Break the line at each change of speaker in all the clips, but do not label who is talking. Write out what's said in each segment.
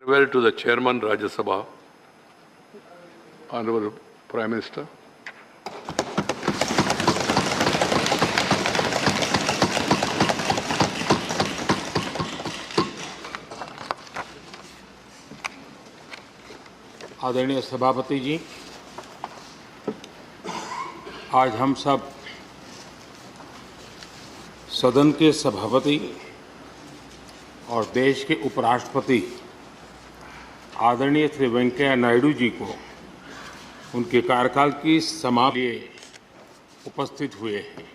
Well, to the Chairman Rajya Sabha, Honorable Prime Minister.
आदरणीय सभापति जी, आज हम सब सदन के सभापति और देश के उपराष्ट्रपति आदरणीय श्री वेंकैया नायडू जी को उनके कार्यकाल की समाप्ति के लिए उपस्थित हुए हैं।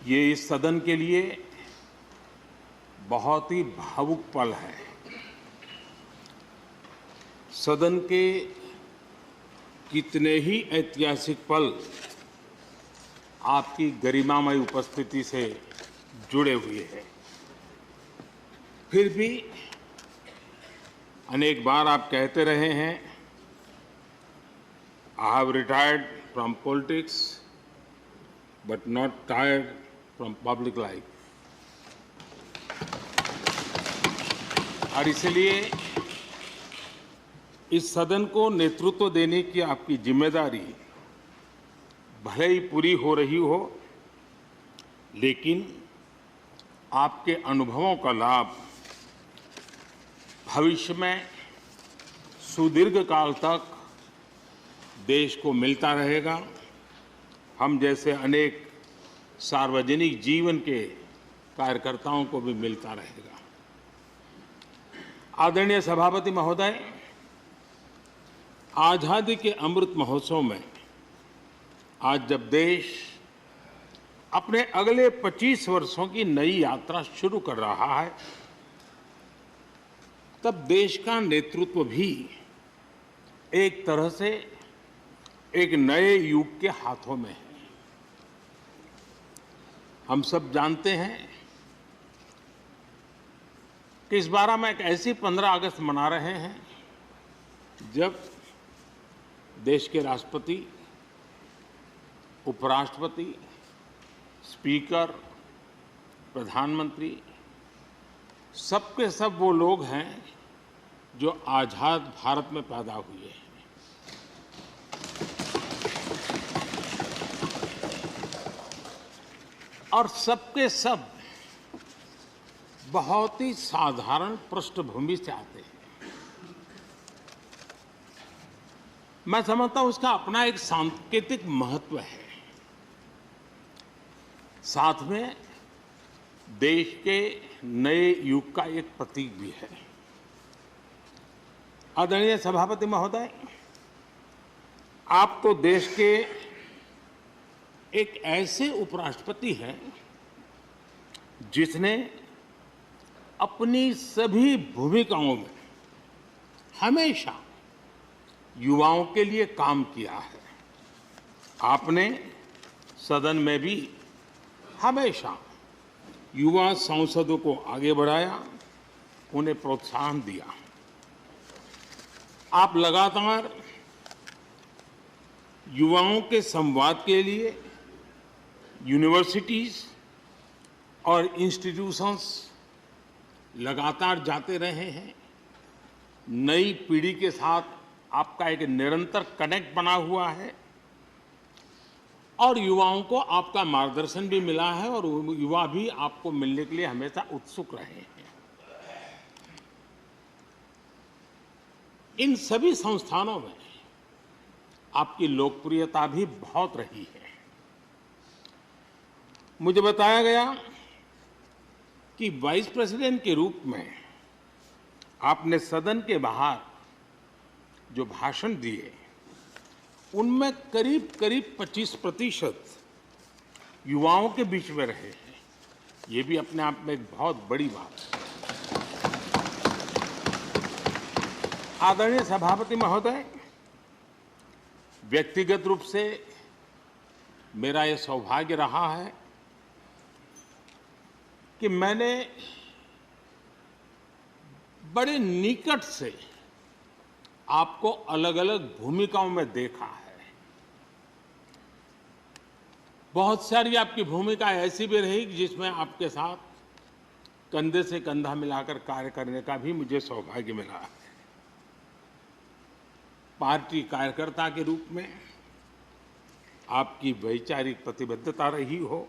ये इस सदन के लिए बहुत ही भावुक पल है। सदन के कितने ही ऐतिहासिक पल आपकी गरिमामय उपस्थिति से जुड़े हुए हैं। फिर भी अनेक बार आप कहते रहे हैं, I have retired from politics but not tired from public life. और इसलिए इस सदन को नेतृत्व देने की आपकी जिम्मेदारी भले ही पूरी हो रही हो, लेकिन आपके अनुभवों का लाभ भविष्य में सुदीर्घ काल तक देश को मिलता रहेगा। हम जैसे अनेक सार्वजनिक जीवन के कार्यकर्ताओं को भी मिलता रहेगा। आदरणीय सभापति महोदय, आजादी के अमृत महोत्सव में आज जब देश अपने अगले 25 वर्षों की नई यात्रा शुरू कर रहा है, तब देश का नेतृत्व भी एक तरह से एक नए युग के हाथों में है। हम सब जानते हैं कि इस बार हम एक ऐसी 15 अगस्त मना रहे हैं जब देश के राष्ट्रपति, उपराष्ट्रपति, स्पीकर, प्रधानमंत्री सबके सब वो लोग हैं जो आजाद भारत में पैदा हुए हैं। और सबके सब बहुत ही साधारण पृष्ठभूमि से आते हैं। मैं समझता हूं उसका अपना एक सांकेतिक महत्व है, साथ में देश के नए युग का एक प्रतीक भी है। आदरणीय सभापति महोदय, आप तो देश के एक ऐसे उपराष्ट्रपति हैं जिसने अपनी सभी भूमिकाओं में हमेशा युवाओं के लिए काम किया है। आपने सदन में भी हमेशा युवा सांसदों को आगे बढ़ाया, उन्हें प्रोत्साहन दिया। आप लगातार युवाओं के संवाद के लिए यूनिवर्सिटीज और इंस्टीट्यूशंस लगातार जाते रहे हैं। नई पीढ़ी के साथ आपका एक निरंतर कनेक्ट बना हुआ है और युवाओं को आपका मार्गदर्शन भी मिला है और युवा भी आपको मिलने के लिए हमेशा उत्सुक रहे हैं। इन सभी संस्थानों में आपकी लोकप्रियता भी बहुत रही है। मुझे बताया गया कि वाइस प्रेसिडेंट के रूप में आपने सदन के बाहर जो भाषण दिए, उनमें करीब 25% युवाओं के बीच में रहे हैं। ये भी अपने आप में एक बहुत बड़ी बात है। आदरणीय सभापति महोदय, व्यक्तिगत रूप से मेरा यह सौभाग्य रहा है कि मैंने बड़े निकट से आपको अलग अलग भूमिकाओं में देखा है। बहुत सारी आपकी भूमिका ऐसी भी रही जिसमें आपके साथ कंधे से कंधा मिलाकर कार्य करने का भी मुझे सौभाग्य मिला है। पार्टी कार्यकर्ता के रूप में आपकी वैचारिक प्रतिबद्धता रही हो,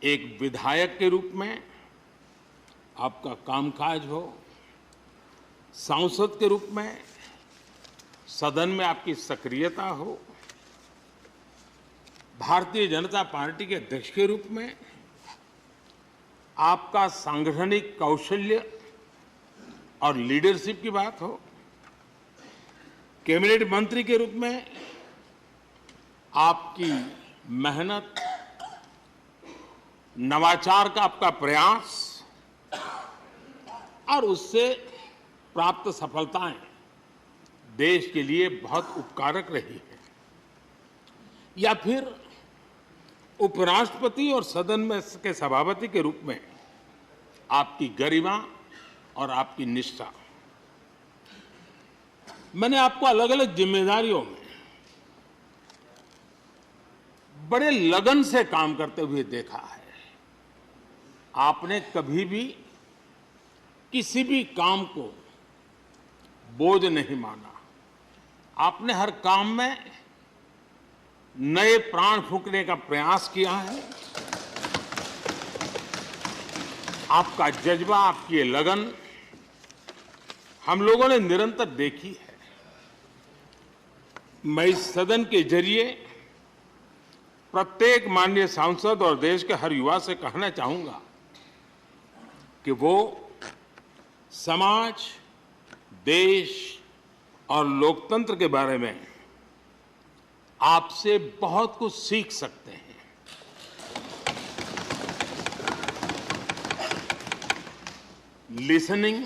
एक विधायक के रूप में आपका कामकाज हो, सांसद के रूप में सदन में आपकी सक्रियता हो, भारतीय जनता पार्टी के अध्यक्ष के रूप में आपका सांगठनिक कौशल्य और लीडरशिप की बात हो, कैबिनेट मंत्री के रूप में आपकी मेहनत, नवाचार का आपका प्रयास और उससे प्राप्त सफलताएं देश के लिए बहुत उपकारक रही है, या फिर उपराष्ट्रपति और सदन में के सभापति के रूप में आपकी गरिमा और आपकी निष्ठा। मैंने आपको अलग अलग जिम्मेदारियों में बड़े लगन से काम करते हुए देखा है। आपने कभी भी किसी भी काम को बोझ नहीं माना। आपने हर काम में नए प्राण फूंकने का प्रयास किया है। आपका जज्बा, आपकी ये लगन हम लोगों ने निरंतर देखी है। मैं इस सदन के जरिए प्रत्येक माननीय सांसद और देश के हर युवा से कहना चाहूंगा कि वो समाज, देश और लोकतंत्र के बारे में आपसे बहुत कुछ सीख सकते हैं। Listening,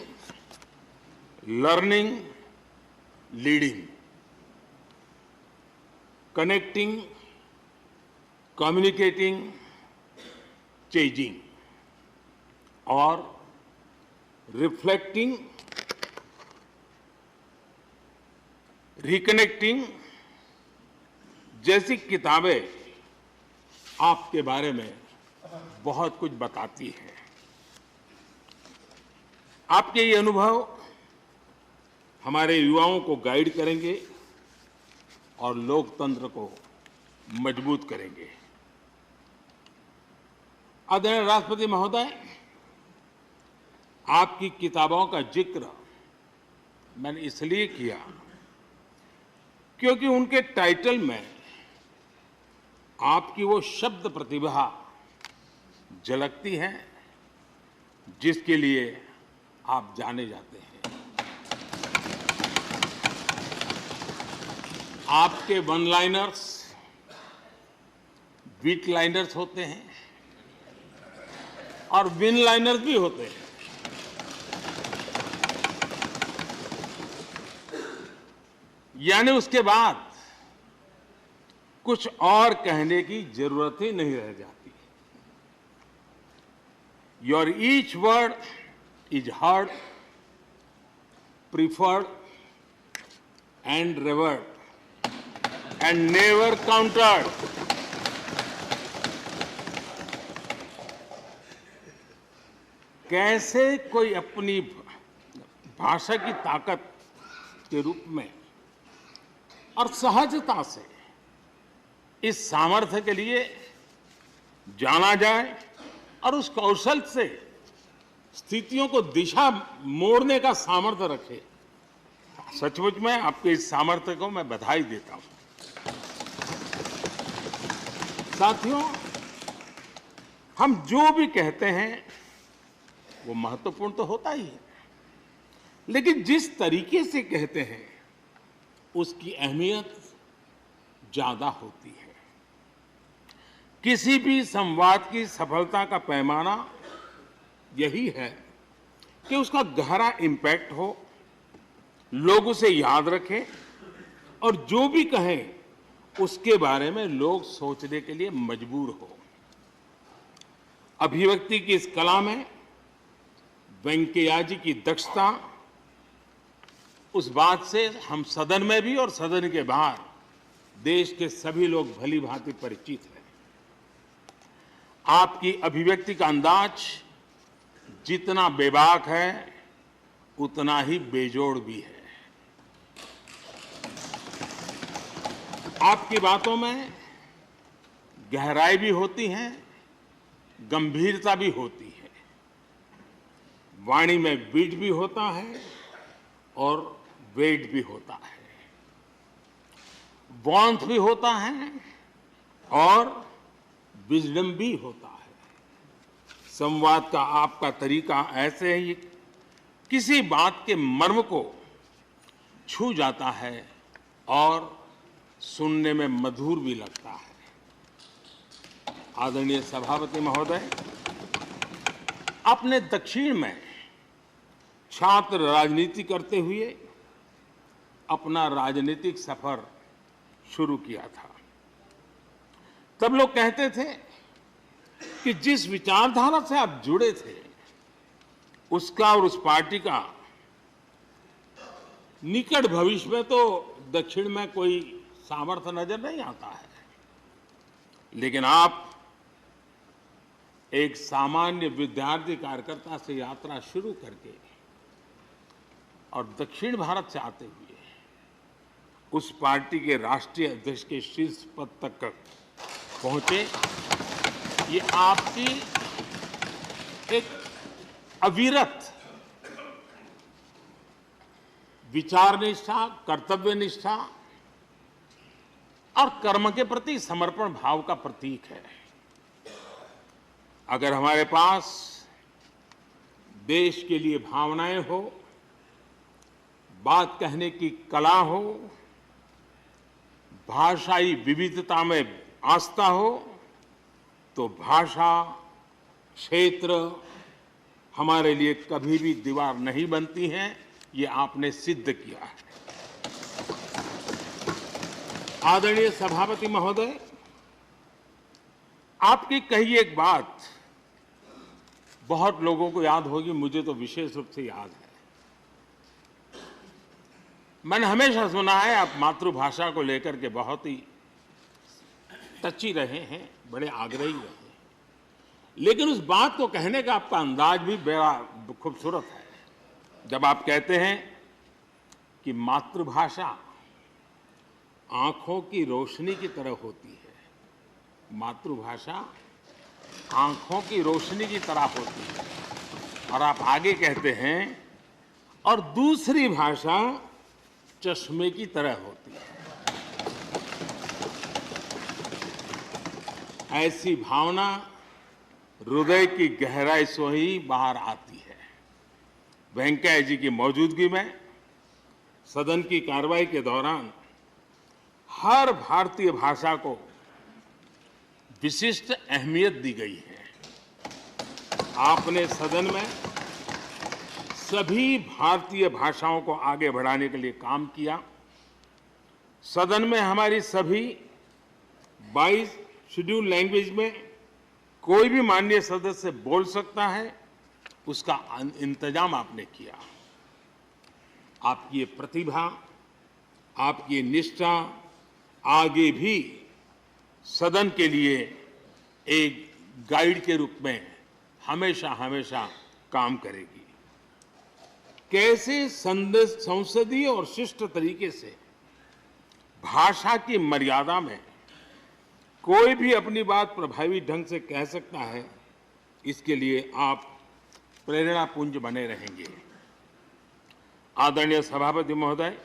learning, leading, connecting, communicating, changing और रिफ्लेक्टिंग, रिकनेक्टिंग जैसी किताबें आपके बारे में बहुत कुछ बताती हैं। आपके ये अनुभव हमारे युवाओं को गाइड करेंगे और लोकतंत्र को मजबूत करेंगे। आदरणीय राष्ट्रपति महोदय, आपकी किताबों का जिक्र मैंने इसलिए किया क्योंकि उनके टाइटल में आपकी वो शब्द प्रतिभा झलकती है जिसके लिए आप जाने जाते हैं। आपके वन लाइनर्स, बीट लाइनर्स होते हैं और विन लाइनर्स भी होते हैं। यानी उसके बाद कुछ और कहने की जरूरत ही नहीं रह जाती। Your each word is heard, preferred and revered and never countered. कैसे कोई अपनी भाषा की ताकत के रूप में और सहजता से इस सामर्थ्य के लिए जाना जाए और उस कौशल से स्थितियों को दिशा मोड़ने का सामर्थ्य रखे। सचमुच में आपके इस सामर्थ्य को मैं बधाई देता हूं। साथियों, हम जो भी कहते हैं वो महत्वपूर्ण तो होता ही है, लेकिन जिस तरीके से कहते हैं उसकी अहमियत ज्यादा होती है। किसी भी संवाद की सफलता का पैमाना यही है कि उसका गहरा इम्पैक्ट हो, लोग उसे याद रखें और जो भी कहें उसके बारे में लोग सोचने के लिए मजबूर हो। अभिव्यक्ति की इस कला में वेंकैया जी की दक्षता, उस बात से हम सदन में भी और सदन के बाहर देश के सभी लोग भली भांति परिचित हैं। आपकी अभिव्यक्ति का अंदाज जितना बेबाक है उतना ही बेजोड़ भी है। आपकी बातों में गहराई भी होती है, गंभीरता भी होती है, वाणी में बीट भी होता है और वेट भी होता है, वार्मथ भी होता है और विजडम भी होता है। संवाद का आपका तरीका ऐसे ही किसी बात के मर्म को छू जाता है और सुनने में मधुर भी लगता है। आदरणीय सभापति महोदय, आपने दक्षिण में छात्र राजनीति करते हुए अपना राजनीतिक सफर शुरू किया था। तब लोग कहते थे कि जिस विचारधारा से आप जुड़े थे उसका और उस पार्टी का निकट भविष्य में तो दक्षिण में कोई सामर्थ्य नजर नहीं आता है, लेकिन आप एक सामान्य विद्यार्थी कार्यकर्ता से यात्रा शुरू करके और दक्षिण भारत से आते हुए उस पार्टी के राष्ट्रीय अध्यक्ष के शीर्ष पद तक पहुंचे। ये आपकी एक अविरत विचार निष्ठा, कर्तव्य निष्ठा और कर्म के प्रति समर्पण भाव का प्रतीक है। अगर हमारे पास देश के लिए भावनाएं हो, बात कहने की कला हो, भाषाई विविधता में आस्था हो, तो भाषा क्षेत्र हमारे लिए कभी भी दीवार नहीं बनती हैं। ये आपने सिद्ध किया है। आदरणीय सभापति महोदय, आपकी कही एक बात बहुत लोगों को याद होगी, मुझे तो विशेष रूप से याद है। मैंने हमेशा सुना है आप मातृभाषा को लेकर के बहुत ही टची रहे हैं, बड़े आग्रही रहे हैं, लेकिन उस बात को कहने का आपका अंदाज भी बड़ा खूबसूरत है। जब आप कहते हैं कि मातृभाषा आंखों की रोशनी की तरह होती है, मातृभाषा आंखों की रोशनी की तरह होती है, और आप आगे कहते हैं और दूसरी भाषा चश्मे की तरह होती है। ऐसी भावना हृदय की गहराई से ही बाहर आती है। वेंकैया जी की मौजूदगी में सदन की कार्रवाई के दौरान हर भारतीय भाषा को विशिष्ट अहमियत दी गई है। आपने सदन में सभी भारतीय भाषाओं को आगे बढ़ाने के लिए काम किया। सदन में हमारी सभी 22 शेड्यूल लैंग्वेज में कोई भी माननीय सदस्य बोल सकता है, उसका इंतजाम आपने किया। आपकी ये प्रतिभा, आपकी ये निष्ठा आगे भी सदन के लिए एक गाइड के रूप में हमेशा हमेशा काम करेगी। कैसे संसदीय और शिष्ट तरीके से भाषा की मर्यादा में कोई भी अपनी बात प्रभावी ढंग से कह सकता है, इसके लिए आप प्रेरणापुंज बने रहेंगे। आदरणीय सभापति महोदय,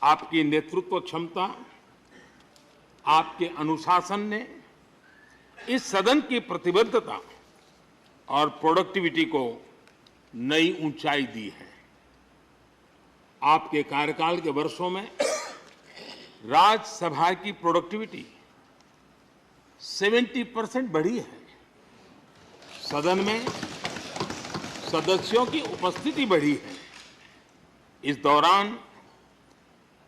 आपकी नेतृत्व क्षमता, आपके अनुशासन ने इस सदन की प्रतिबद्धता और प्रोडक्टिविटी को नई ऊंचाई दी है। आपके कार्यकाल के वर्षों में राज्यसभा की प्रोडक्टिविटी 70% बढ़ी है। सदन में सदस्यों की उपस्थिति बढ़ी है। इस दौरान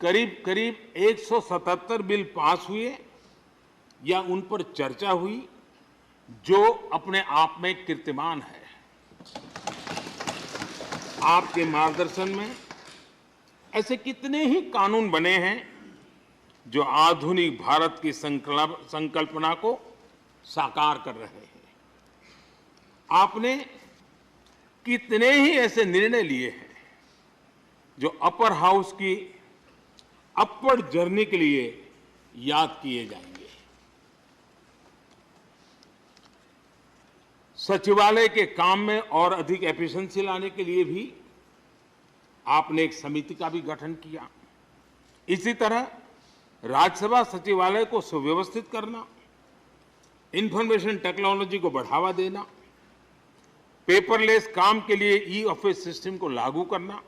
करीब करीब 177 बिल पास हुए या उन पर चर्चा हुई, जो अपने आप में कीर्तिमान है। आपके मार्गदर्शन में ऐसे कितने ही कानून बने हैं जो आधुनिक भारत की संकल्पना को साकार कर रहे हैं। आपने कितने ही ऐसे निर्णय लिए हैं जो अपर हाउस की अपवर्ड जर्नी के लिए याद किए जाएंगे। सचिवालय के काम में और अधिक एफिशिएंसी लाने के लिए भी आपने एक समिति का भी गठन किया। इसी तरह राज्यसभा सचिवालय को सुव्यवस्थित करना, इंफॉर्मेशन टेक्नोलॉजी को बढ़ावा देना, पेपरलेस काम के लिए ई ऑफिस सिस्टम को लागू करना,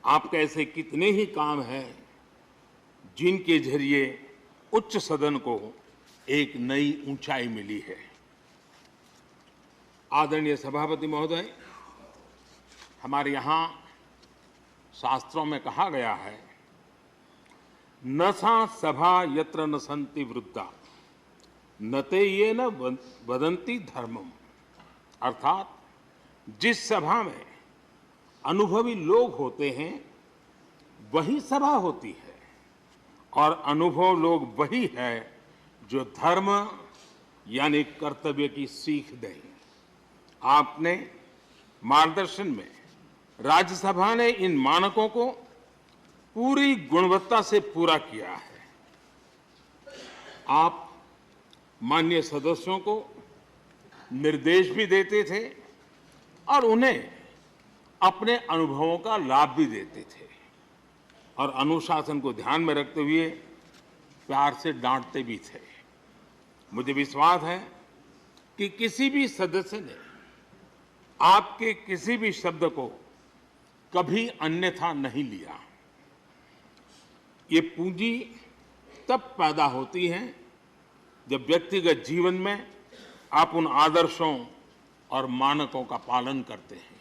आपके ऐसे कितने ही काम हैं जिनके जरिए उच्च सदन को एक नई ऊंचाई मिली है। आदरणीय सभापति महोदय, हमारे यहाँ शास्त्रों में कहा गया है, न सा सभा यत्र न सन्ति वृद्धा न ते ये न वदन्ति धर्मम। अर्थात जिस सभा में अनुभवी लोग होते हैं वही सभा होती है, और अनुभव लोग वही है जो धर्म यानी कर्तव्य की सीख दें। आपने मार्गदर्शन में राज्यसभा ने इन मानकों को पूरी गुणवत्ता से पूरा किया है। आप माननीय सदस्यों को निर्देश भी देते थे और उन्हें अपने अनुभवों का लाभ भी देते थे, और अनुशासन को ध्यान में रखते हुए प्यार से डांटते भी थे। मुझे विश्वास है कि किसी भी सदस्य ने आपके किसी भी शब्द को कभी अन्यथा नहीं लिया। ये पूंजी तब पैदा होती है जब व्यक्तिगत जीवन में आप उन आदर्शों और मानकों का पालन करते हैं।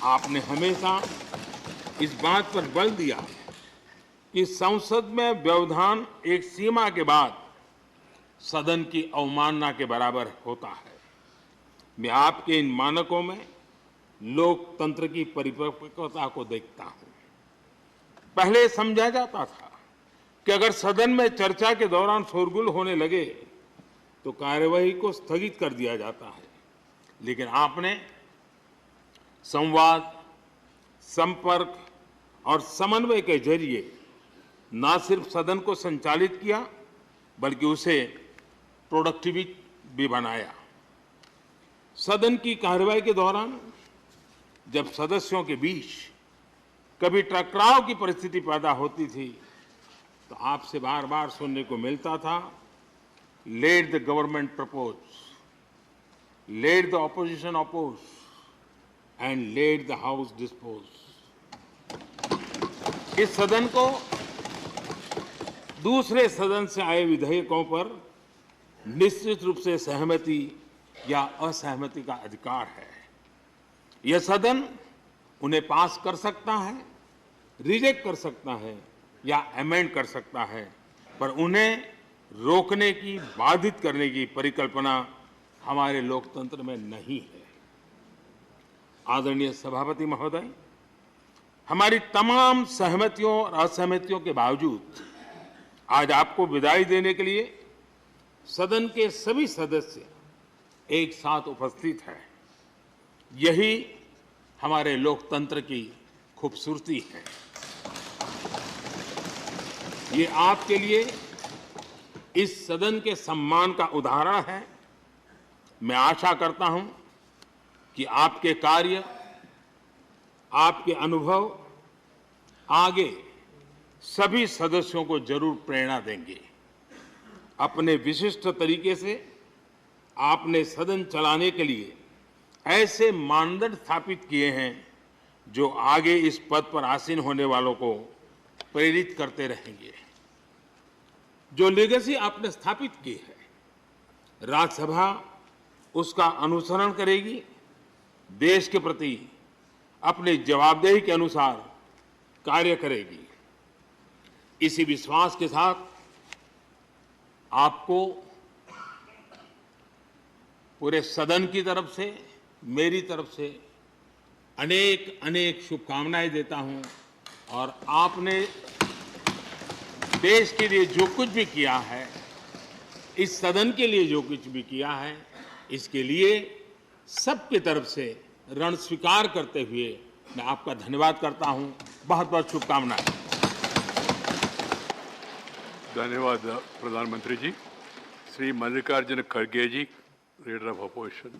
आपने हमेशा इस बात पर बल दिया कि संसद में व्यवधान एक सीमा के बाद सदन की अवमानना के बराबर होता है। मैं आपके इन मानकों में लोकतंत्र की परिपक्वता को देखता हूं। पहले समझा जाता था कि अगर सदन में चर्चा के दौरान शोरगुल होने लगे तो कार्यवाही को स्थगित कर दिया जाता है, लेकिन आपने संवाद, संपर्क और समन्वय के जरिए न सिर्फ सदन को संचालित किया बल्कि उसे प्रोडक्टिव भी बनाया। सदन की कार्यवाही के दौरान जब सदस्यों के बीच कभी टकराव की परिस्थिति पैदा होती थी तो आपसे बार बार सुनने को मिलता था, let the government propose, let the opposition oppose and let the house dispose. इस सदन को दूसरे सदन से आए विधेयकों पर निश्चित रूप से सहमति या असहमति का अधिकार है। यह सदन उन्हें पास कर सकता है, रिजेक्ट कर सकता है या अमेंड कर सकता है, पर उन्हें रोकने की, बाधित करने की परिकल्पना हमारे लोकतंत्र में नहीं है। आदरणीय सभापति महोदय, हमारी तमाम सहमतियों और असहमतियों के बावजूद आज आपको विदाई देने के लिए सदन के सभी सदस्य एक साथ उपस्थित हैं। यही हमारे लोकतंत्र की खूबसूरती है। ये आपके लिए इस सदन के सम्मान का उदाहरण है। मैं आशा करता हूं कि आपके कार्य, आपके अनुभव आगे सभी सदस्यों को जरूर प्रेरणा देंगे। अपने विशिष्ट तरीके से आपने सदन चलाने के लिए ऐसे मानदंड स्थापित किए हैं जो आगे इस पद पर आसीन होने वालों को प्रेरित करते रहेंगे। जो लेगेसी आपने स्थापित की है, राज्यसभा उसका अनुसरण करेगी, देश के प्रति अपनी जवाबदेही के अनुसार कार्य करेगी। इसी विश्वास के साथ आपको पूरे सदन की तरफ से, मेरी तरफ से अनेक अनेक शुभकामनाएं देता हूं। और आपने देश के लिए जो कुछ भी किया है, इस सदन के लिए जो कुछ भी किया है, इसके लिए सबकी तरफ से ऋण स्वीकार करते हुए मैं आपका धन्यवाद करता हूं। बहुत बहुत शुभकामनाएं।
धन्यवाद प्रधानमंत्री जी। श्री मल्लिकार्जुन खड़गे जी, लीडर ऑफ अपोजिशन।